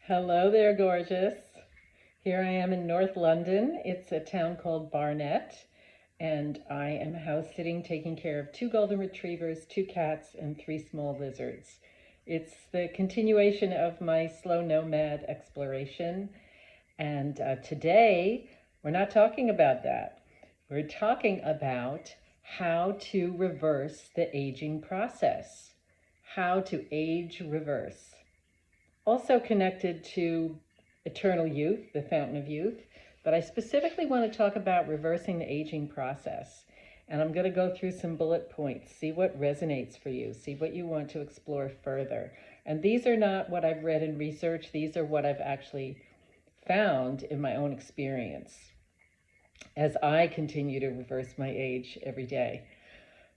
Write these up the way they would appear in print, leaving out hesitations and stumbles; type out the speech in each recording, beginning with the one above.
Hello there, gorgeous. Here I am in North London. It's a town called Barnet, and I am house sitting taking care of two golden retrievers, two cats, and three small lizards. It's the continuation of my slow nomad exploration, and today we're not talking about that. We're talking about how to reverse the aging process, how to age reverse. Also connected to eternal youth, the fountain of youth, but I specifically want to talk about reversing the aging process. And I'm going to go through some bullet points, see what resonates for you, see what you want to explore further. And these are not what I've read in research, these are what I've actually found in my own experience as I continue to reverse my age every day.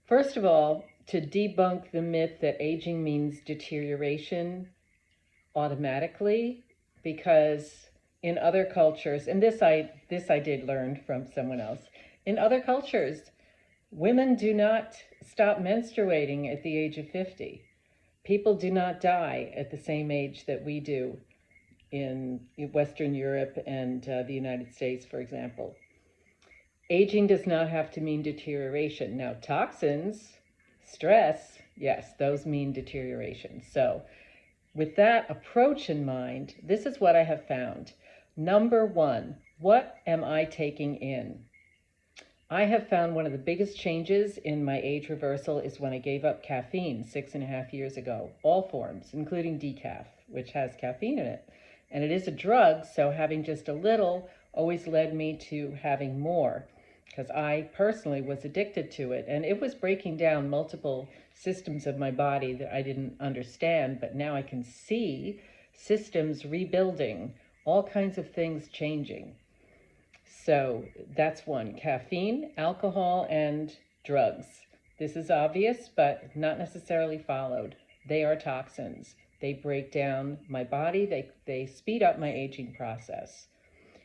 First of all, to debunk the myth that aging means deterioration automatically, because in other cultures, and this I did learn from someone else, in other cultures, women do not stop menstruating at the age of 50. People do not die at the same age that we do in Western Europe and the United States, for example. Aging does not have to mean deterioration. Now, toxins, stress, yes, those mean deterioration. So with that approach in mind, this is what I have found. Number one, what am I taking in? I have found one of the biggest changes in my age reversal is when I gave up caffeine 6.5 years ago, all forms, including decaf, which has caffeine in it. And it is a drug, so having just a little always led me to having more, because I personally was addicted to it, and it was breaking down multiple systems of my body that I didn't understand, but now I can see systems rebuilding, all kinds of things changing. So that's one: caffeine, alcohol, and drugs. This is obvious, but not necessarily followed. They are toxins. They break down my body. They speed up my aging process.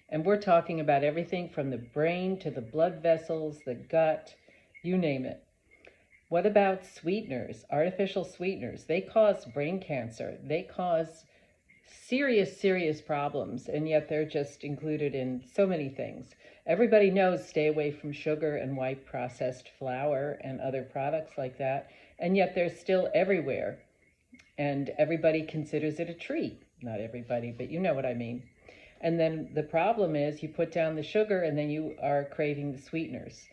And we're talking about everything from the brain to the blood vessels, the gut, you name it. What about sweeteners, artificial sweeteners? They cause brain cancer. They cause serious problems, and yet they're just included in so many things. Everybody knows stay away from sugar and white processed flour and other products like that, and yet they're still everywhere. And everybody considers it a treat. Not everybody, but you know what I mean. And then the problem is you put down the sugar and then you are craving the sweeteners.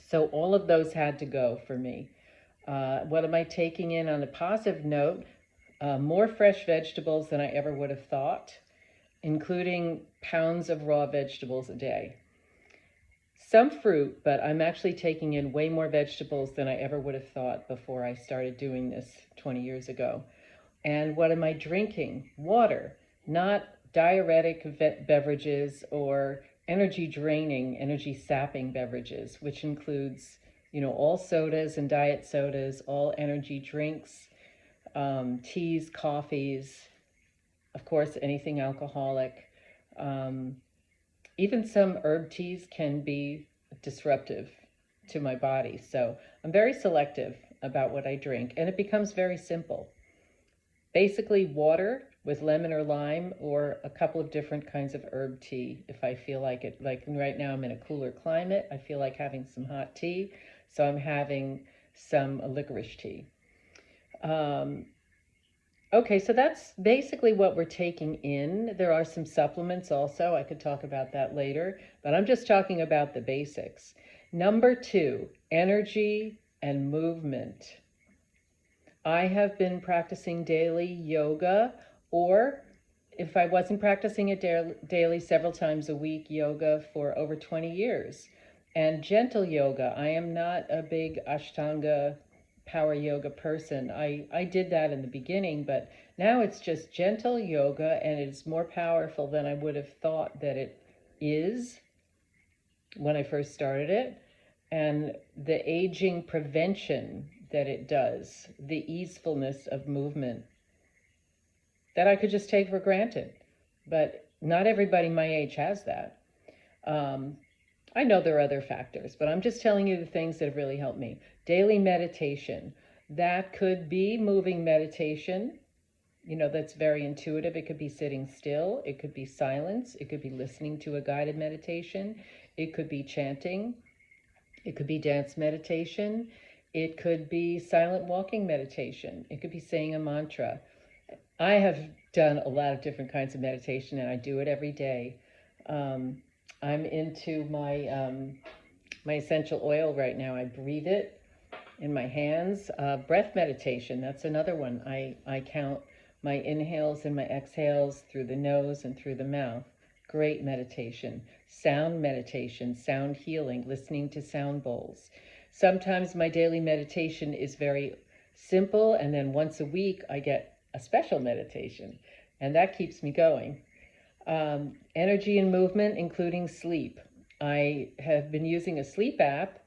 So all of those had to go for me. What am I taking in on a positive note? More fresh vegetables than I ever would have thought, including pounds of raw vegetables a day. Some fruit, but I'm actually taking in way more vegetables than I ever would have thought before I started doing this 20 years ago. And what am I drinking? Water, not diuretic beverages or energy draining, energy sapping beverages, which includes, all sodas and diet sodas, all energy drinks, teas, coffees, of course, anything alcoholic. Even some herb teas can be disruptive to my body. So I'm very selective about what I drink, and it becomes very simple. Basically water with lemon or lime, or a couple of different kinds of herb tea if I feel like it. Like right now I'm in a cooler climate, I feel like having some hot tea, so I'm having some licorice tea. Okay, so that's basically what we're taking in. There are some supplements also. I could talk about that later, but I'm just talking about the basics. Number two, energy and movement. I have been practicing daily yoga, or if I wasn't practicing it daily, several times a week, yoga for over 20 years. And gentle yoga. I am not a big Ashtanga power yoga person. I did that in the beginning, but now it's just gentle yoga, and it's more powerful than I would have thought that it is when I first started it. And the aging prevention that it does, the easefulness of movement, that I could just take for granted. But not everybody my age has that. I know there are other factors, but I'm just telling you the things that have really helped me. Daily meditation. That could be moving meditation. that's very intuitive. It could be sitting still. It could be silence. It could be listening to a guided meditation. It could be chanting. It could be dance meditation. It could be silent walking meditation. It could be saying a mantra. I have done a lot of different kinds of meditation, and I do it every day. I'm into my essential oil right now. I breathe it in my hands. Breath meditation, that's another one. I count my inhales and my exhales through the nose and through the mouth. Great meditation. Meditation, sound healing, listening to sound bowls. Sometimes my daily meditation is very simple, and then once a week I get a special meditation, and that keeps me going. Energy and movement, including sleep. I have been using a sleep app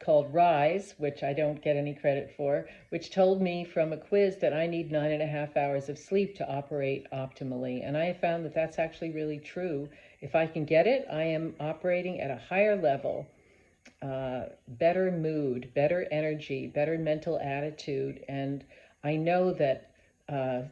called Rise, which I don't get any credit for, which told me from a quiz that I need 9.5 hours of sleep to operate optimally. And I have found that that's actually really true. If I can get it, I am operating at a higher level, better mood, better energy, better mental attitude. And I know that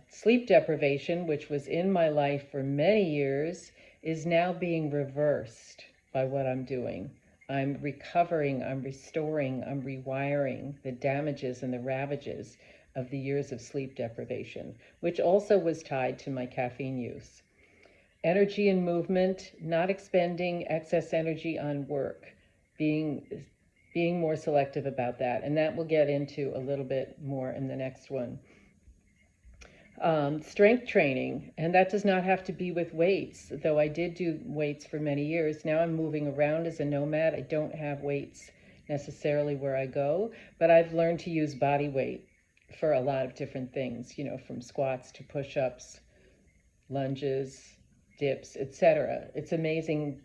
sleep deprivation, which was in my life for many years, is now being reversed by what I'm doing. I'm recovering, I'm restoring, I'm rewiring the damages and the ravages of the years of sleep deprivation, which also was tied to my caffeine use. Energy and movement, not expending excess energy on work, being more selective about that. And that we'll get into a little bit more in the next one. Strength training, and that does not have to be with weights, though I did do weights for many years. Now I'm moving around as a nomad. I don't have weights necessarily where I go, but I've learned to use body weight for a lot of different things, from squats to push-ups, lunges, dips, etc. It's amazing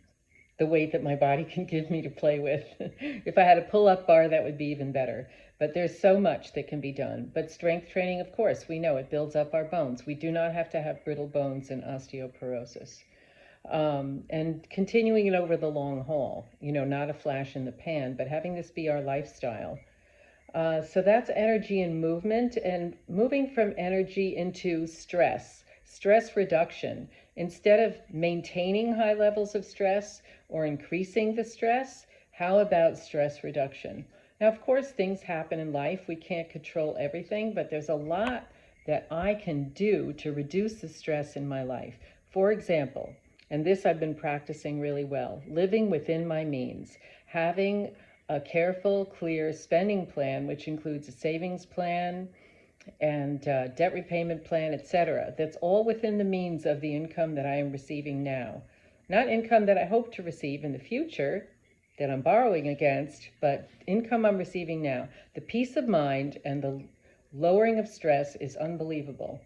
the weight that my body can give me to play with. If I had a pull-up bar, that would be even better. But there's so much that can be done. But strength training, of course, we know it builds up our bones. We do not have to have brittle bones and osteoporosis. And continuing it over the long haul, not a flash in the pan, but having this be our lifestyle. So that's energy and movement, and moving from energy into stress reduction. Instead of maintaining high levels of stress or increasing the stress, how about stress reduction? Now, of course, things happen in life. We can't control everything, but there's a lot that I can do to reduce the stress in my life. For example, and this I've been practicing really well, living within my means, having a careful, clear spending plan, which includes a savings plan and debt repayment plan, etc. That's all within the means of the income that I am receiving now. Not income that I hope to receive in the future, that I'm borrowing against, but income I'm receiving now. The peace of mind and the lowering of stress is unbelievable.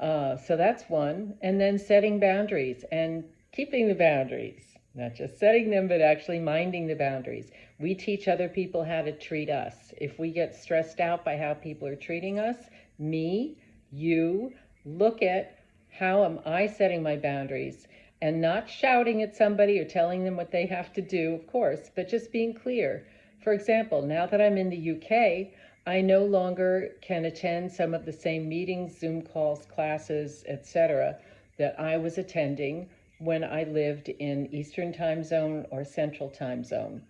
So that's one. And then setting boundaries and keeping the boundaries. Not just setting them, but actually minding the boundaries. We teach other people how to treat us. If we get stressed out by how people are treating us, you, look at how am I setting my boundaries, and not shouting at somebody or telling them what they have to do, of course, but just being clear. For example, now that I'm in the UK, I no longer can attend some of the same meetings, Zoom calls, classes, etc. that I was attending when I lived in Eastern time zone or Central time zone.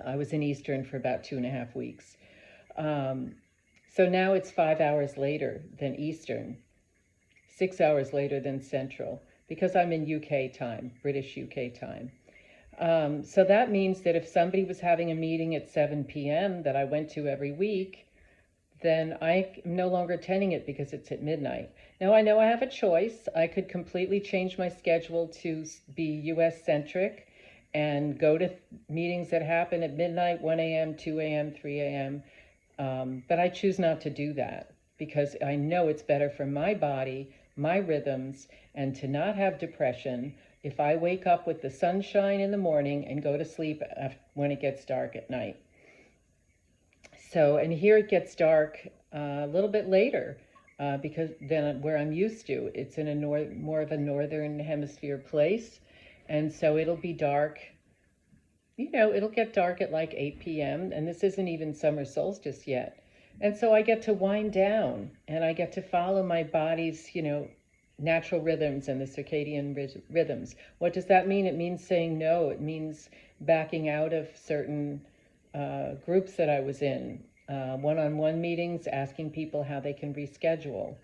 I was in Eastern for about 2.5 weeks. So now it's 5 hours later than Eastern, 6 hours later than Central, because I'm in UK time, British UK time. So that means that if somebody was having a meeting at 7 p.m. that I went to every week, then I'm no longer attending it because it's at midnight. Now, I know I have a choice. I could completely change my schedule to be US-centric and go to meetings that happen at midnight, 1 a.m., 2 a.m., 3 a.m., but I choose not to do that because I know it's better for my body, my rhythms, and to not have depression if I wake up with the sunshine in the morning and go to sleep when it gets dark at night. So, and here it gets dark a little bit later because than where I'm used to. It's in a more of a northern hemisphere place, and so it'll be dark. It'll get dark at like 8 p.m., and this isn't even summer solstice yet. And so I get to wind down and I get to follow my body's, natural rhythms and the circadian rhythms. What does that mean? It means saying no. It means backing out of certain groups that I was in, one-on-one meetings, asking people how they can reschedule.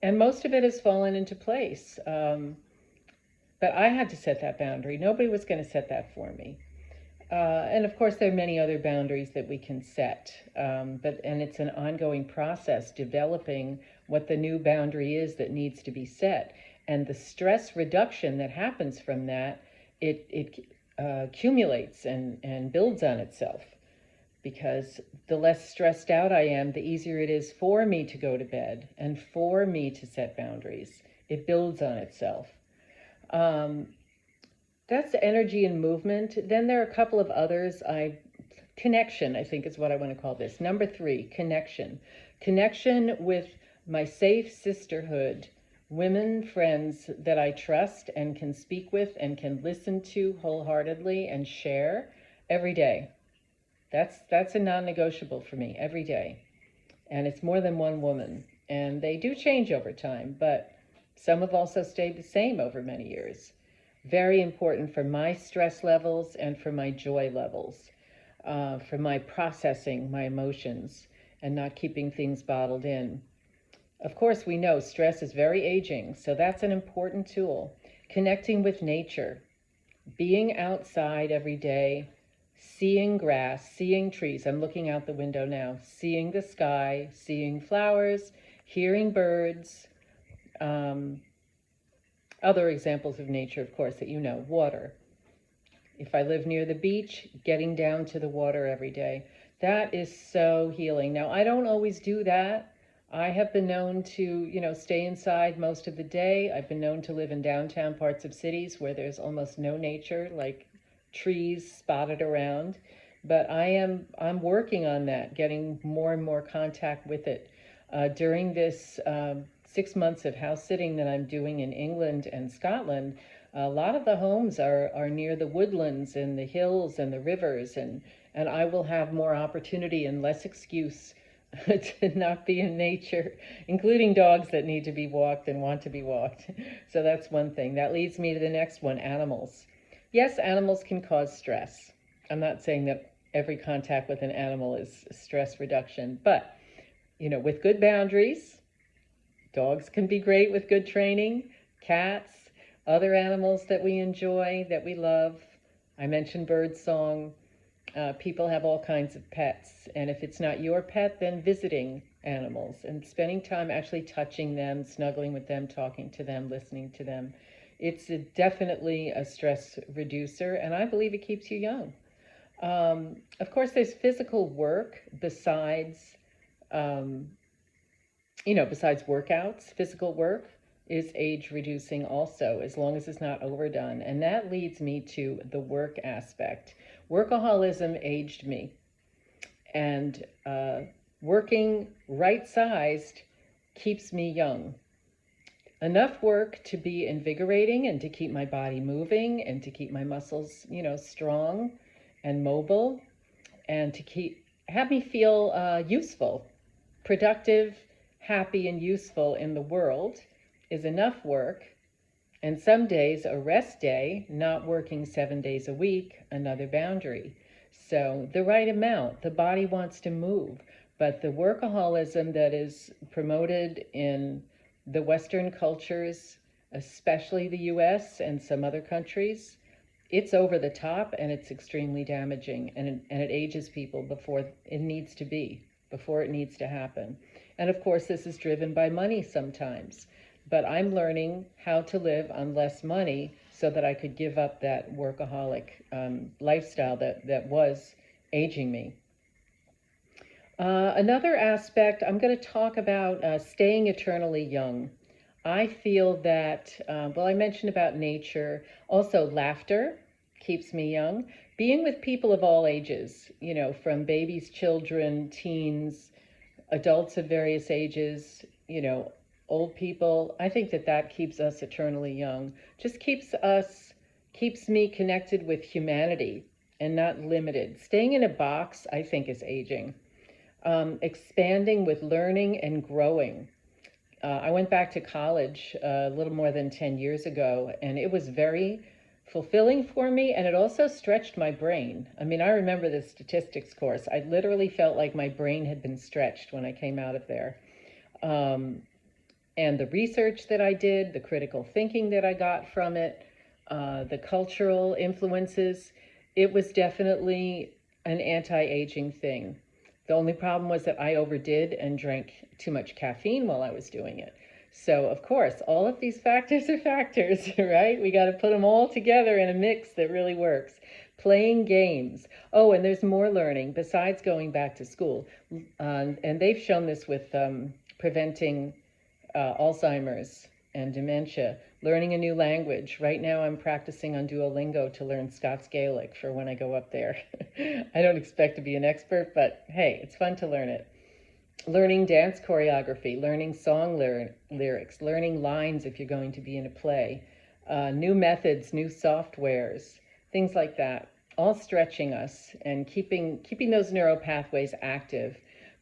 And most of it has fallen into place. But I had to set that boundary. Nobody was going to set that for me. And of course, there are many other boundaries that we can set, and it's an ongoing process developing what the new boundary is that needs to be set. And the stress reduction that happens from that, it accumulates and builds on itself. Because the less stressed out I am, the easier it is for me to go to bed and for me to set boundaries. It builds on itself. That's energy and movement. Then there are a couple of others. Connection, I think, is what I want to call this. Number 3, connection. Connection with my safe sisterhood, women friends that I trust and can speak with and can listen to wholeheartedly and share every day. That's a non-negotiable for me every day. And it's more than one woman. And they do change over time, but some have also stayed the same over many years. Very important for my stress levels and for my joy levels, for my processing my emotions and not keeping things bottled in. Of course, we know stress is very aging, so that's an important tool. Connecting with nature, being outside every day, seeing grass, seeing trees. I'm looking out the window now, seeing the sky, seeing flowers, hearing birds. Other examples of nature, of course, that water. If I live near the beach, getting down to the water every day. That is so healing. Now, I don't always do that. I have been known to, stay inside most of the day. I've been known to live in downtown parts of cities where there's almost no nature, like trees spotted around. But I'm working on that, getting more and more contact with it. During this 6 months of house sitting that I'm doing in England and Scotland, a lot of the homes are near the woodlands and the hills and the rivers, and I will have more opportunity and less excuse to not be in nature, including dogs that need to be walked and want to be walked. So that's one thing. That leads me to the next one, animals. Yes, animals can cause stress. I'm not saying that every contact with an animal is stress reduction, but, with good boundaries, dogs can be great with good training, cats, other animals that we enjoy, that we love. I mentioned birdsong. People have all kinds of pets. And if it's not your pet, then visiting animals and spending time actually touching them, snuggling with them, talking to them, listening to them. It's definitely a stress reducer, and I believe it keeps you young. Of course, there's physical work besides workouts. Physical work is age reducing also, as long as it's not overdone. And that leads me to the work aspect. Workaholism aged me. And working right-sized keeps me young. Enough work to be invigorating and to keep my body moving and to keep my muscles, strong and mobile, and to have me feel useful, productive, happy, and useful in the world is enough work. And some days, a rest day, not working 7 days a week, another boundary. So the right amount. The body wants to move, but the workaholism that is promoted in the Western cultures, especially the US and some other countries, it's over the top and it's extremely damaging, and it ages people before it needs to be, before it needs to happen. And of course, this is driven by money sometimes, but I'm learning how to live on less money so that I could give up that workaholic lifestyle that was aging me. Another aspect, I'm going to talk about staying eternally young. I feel that, I mentioned about nature, also laughter keeps me young. Being with people of all ages, from babies, children, teens, adults of various ages, old people, I think that keeps us eternally young. Just keeps me connected with humanity and not limited. Staying in a box, I think, is aging. expanding with learning and growing. I went back to college a little more than 10 years ago, and it was very fulfilling for me, and it also stretched my brain. I mean, I remember the statistics course. I literally felt like my brain had been stretched when I came out of there. And the research that I did, the critical thinking that I got from it, the cultural influences, it was definitely an anti-aging thing. The only problem was that I overdid and drank too much caffeine while I was doing it. So, of course, all of these factors are factors, right? We got to put them all together in a mix that really works. Playing games. Oh, and there's more learning besides going back to school. And they've shown this with preventing Alzheimer's and dementia. Learning a new language. Right now I'm practicing on Duolingo to learn Scots Gaelic for when I go up there. I don't expect to be an expert, but hey, it's fun to learn it. Learning dance choreography, learning song lyrics, learning lines if you're going to be in a play, new methods, new softwares, things like that. All stretching us and keeping those neural pathways active.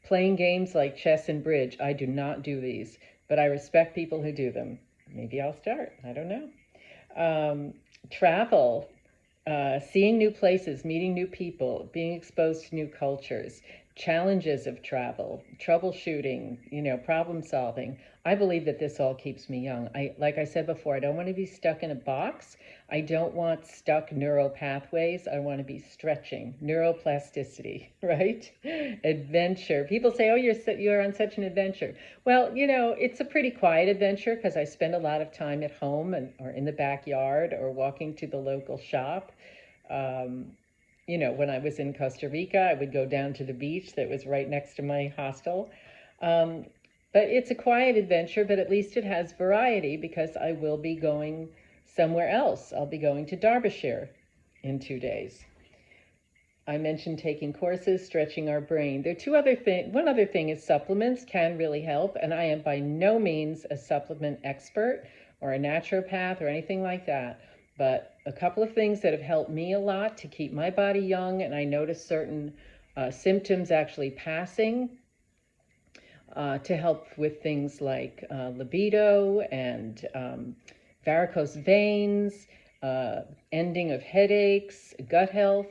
Playing games like chess and bridge. I do not do these, but I respect people who do them. Maybe I'll start. I don't know. Travel, seeing new places, meeting new people, being exposed to new cultures, challenges of travel, troubleshooting, problem solving. I believe that this all keeps me young. Like I said before, I don't want to be stuck in a box. I don't want stuck neural pathways. I want to be stretching, neuroplasticity, right? Adventure. People say, oh, you're on such an adventure. Well, it's a pretty quiet adventure because I spend a lot of time at home or in the backyard or walking to the local shop. When I was in Costa Rica, I would go down to the beach that was right next to my hostel. But it's a quiet adventure, but at least it has variety because I will be going somewhere else. I'll be going to Derbyshire in 2 days. I mentioned taking courses, stretching our brain. There are two other things. One other thing is supplements can really help, and I am by no means a supplement expert or a naturopath or anything like that. But a couple of things that have helped me a lot to keep my body young, and I noticed certain symptoms actually passing, to help with things like libido and varicose veins, ending of headaches, gut health.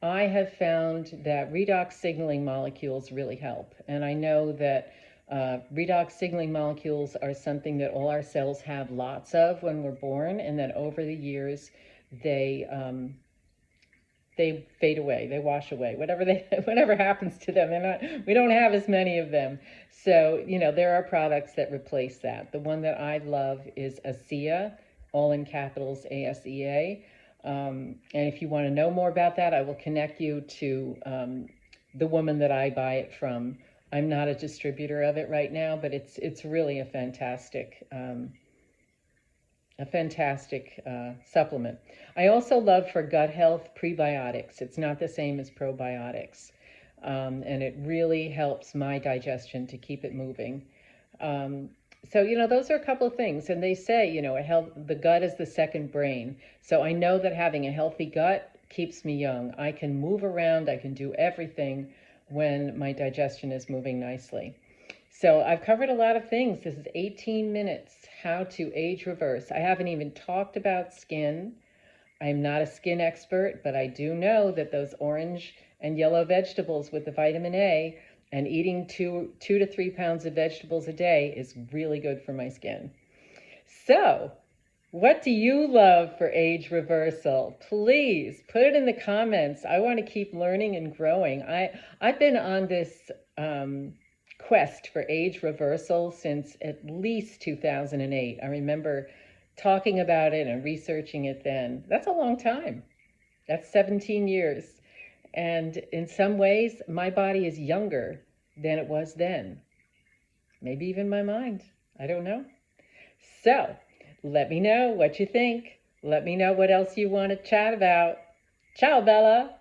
I have found that redox signaling molecules really help. And I know that redox signaling molecules are something that all our cells have lots of when we're born, and that over the years they fade away, they wash away, whatever happens to them. We don't have as many of them. So, there are products that replace that. The one that I love is ASEA, all in capitals, ASEA. And if you want to know more about that, I will connect you to the woman that I buy it from. I'm not a distributor of it right now, but it's really a fantastic supplement. I also love for gut health prebiotics. It's not the same as probiotics. And it really helps my digestion to keep it moving. So, those are a couple of things. And they say, the gut is the second brain. So I know that having a healthy gut keeps me young. I can move around. I can do everything when my digestion is moving nicely. So I've covered a lot of things. This is 18 minutes, how to age reverse. I haven't even talked about skin. I'm not a skin expert, but I do know that those orange and yellow vegetables with the vitamin A and eating 2 to 3 pounds of vegetables a day is really good for my skin. So, what do you love for age reversal? Please put it in the comments. I want to keep learning and growing. I've been on this quest for age reversal since at least 2008. I remember talking about it and researching it then. That's a long time. That's 17 years. And in some ways, my body is younger than it was then. Maybe even my mind. I don't know. So, let me know what you think. Let me know what else you want to chat about. Ciao, Bella.